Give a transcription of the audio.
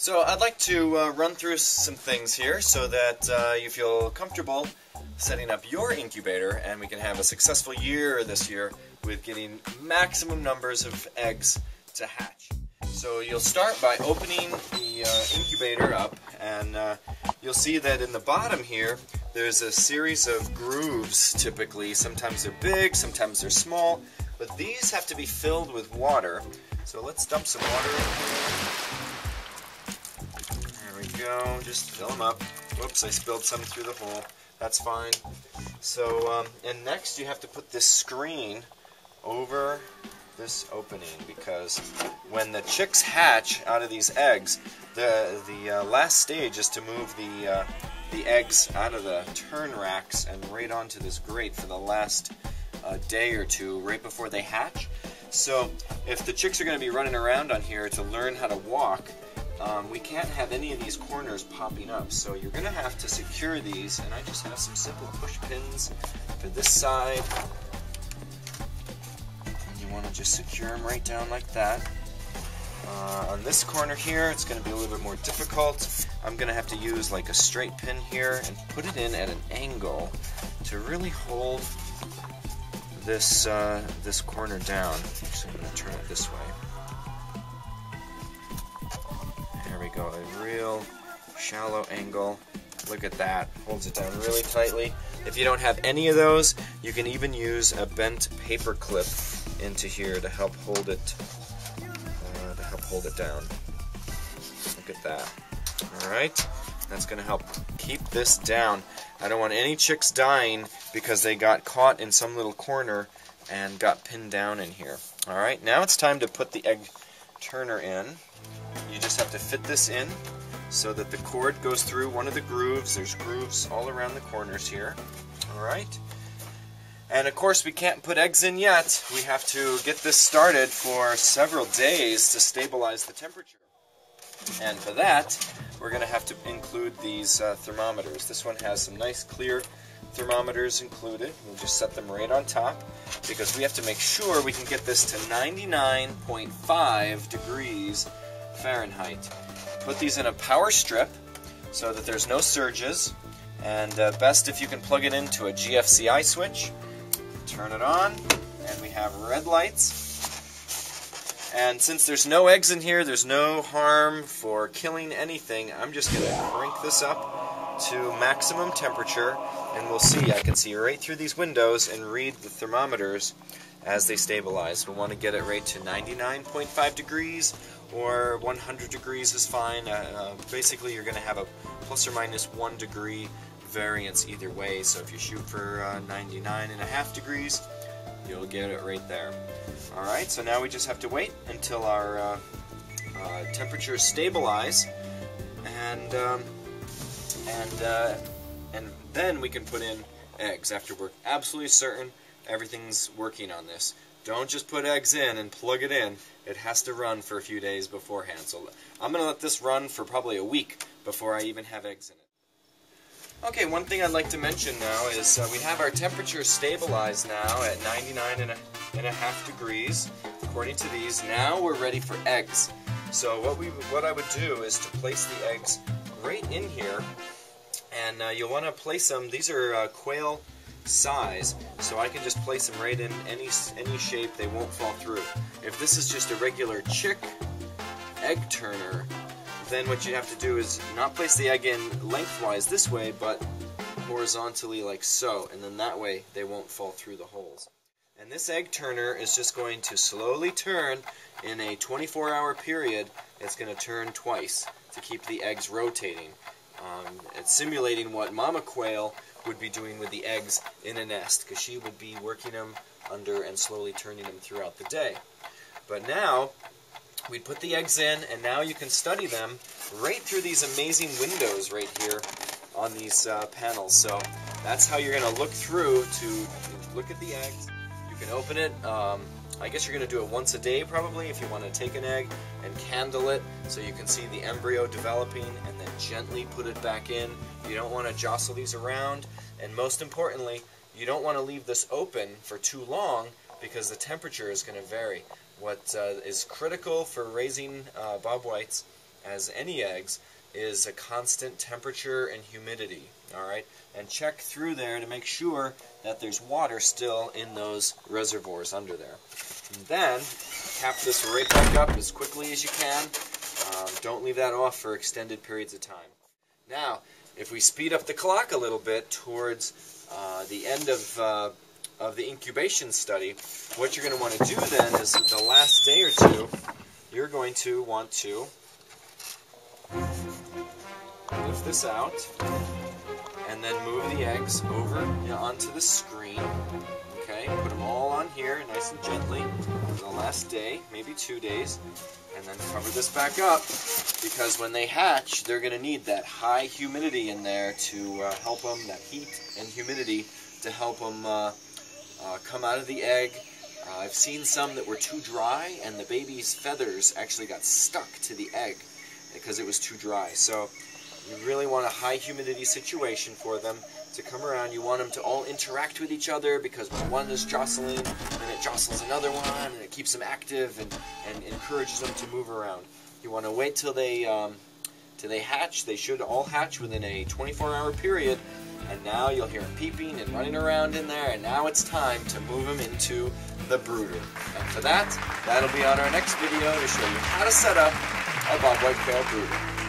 So I'd like to run through some things here so that you feel comfortable setting up your incubator and we can have a successful year this year with getting maximum numbers of eggs to hatch. So you'll start by opening the incubator up, and you'll see that in the bottom here there's a series of grooves typically. Sometimes they're big, sometimes they're small, but these have to be filled with water. So let's dump some water in here. There we go, just fill them up. Whoops, I spilled some through the hole. That's fine. So, and next you have to put this screen over this opening, because when the chicks hatch out of these eggs, the last stage is to move the eggs out of the turn racks and right onto this grate for the last day or two right before they hatch. So if the chicks are going to be running around on here to learn how to walk, we can't have any of these corners popping up, so you're going to have to secure these, and I just have some simple push pins for this side. You want to just secure them right down like that. On this corner here, it's going to be a little bit more difficult. I'm going to have to use like a straight pin here and put it in at an angle to really hold this this corner down. So I'm going to turn it this way. There we go, a real shallow angle. Look at that, holds it down really tightly. If you don't have any of those, you can even use a bent paper clip into here to help hold it down. Look at that. Alright, that's going to help keep this down. I don't want any chicks dying because they got caught in some little corner and got pinned down in here. Alright, now it's time to put the egg turner in. You just have to fit this in so that the cord goes through one of the grooves. There's grooves all around the corners here. Alright. And of course we can't put eggs in yet. We have to get this started for several days to stabilize the temperature. And for that, we're going to have to include these thermometers. This one has some nice clear thermometers included. We'll just set them right on top because we have to make sure we can get this to 99.5 degrees Fahrenheit. Put these in a power strip so that there's no surges, and best if you can plug it into a GFCI switch. Turn it on, and we have red lights. And since there's no eggs in here, there's no harm for killing anything, I'm just going to crank this up to maximum temperature, and we'll see. I can see right through these windows and read the thermometers as they stabilize. We want to get it right to 99.5 degrees, or 100 degrees is fine. Basically, you're going to have a plus or minus 1 degree variance either way, so if you shoot for 99.5 degrees, you'll get it right there. Alright, so now we just have to wait until our temperatures stabilize, and then we can put in eggs after we're absolutely certain everything's working on this. Don't just put eggs in and plug it in. It has to run for a few days beforehand. So I'm going to let this run for probably a week before I even have eggs in it. Okay, one thing I'd like to mention now is we have our temperature stabilized now at 99.5 degrees, according to these. Now we're ready for eggs. So what I would do is to place the eggs right in here, and you'll want to place them. These are quail size, so I can just place them right in any shape. They won't fall through. If this is just a regular chick egg turner, then what you have to do is not place the egg in lengthwise this way, but horizontally like so, and then that way they won't fall through the holes. And this egg turner is just going to slowly turn in a 24-hour period. It's going to turn twice to keep the eggs rotating. It's simulating what Mama Quail would be doing with the eggs in a nest, because she would be working them under and slowly turning them throughout the day. But now we put the eggs in, and now you can study them right through these amazing windows right here on these panels. So that's how you're going to look through to look at the eggs. You can open it. I guess you're going to do it once a day probably if you want to take an egg and candle it so you can see the embryo developing, and then gently put it back in. You don't want to jostle these around, and most importantly, you don't want to leave this open for too long because the temperature is going to vary. What is critical for raising bobwhites as any eggs, is a constant temperature and humidity. All right, and check through there to make sure that there's water still in those reservoirs under there. And then cap this right back up as quickly as you can. Don't leave that off for extended periods of time. Now, if we speed up the clock a little bit towards the end of the incubation study, what you're going to want to do then is the last day or two, you're going to want to lift this out and then move the eggs over onto the screen. Okay, put them all on here nice and gently for the last day, maybe 2 days, and then cover this back up, because when they hatch, they're going to need that high humidity in there to help them, that heat and humidity to help them come out of the egg. I've seen some that were too dry, and the baby's feathers actually got stuck to the egg because it was too dry. So you really want a high humidity situation for them to come around. You want them to all interact with each other, because when one is jostling, then it jostles another one, and it keeps them active and encourages them to move around. You want to wait till they hatch. They should all hatch within a 24-hour period, and now you'll hear them peeping and running around in there, and now it's time to move them into the brooder. And for that, that'll be on our next video to show you how to set up a bobwhite quail brooder.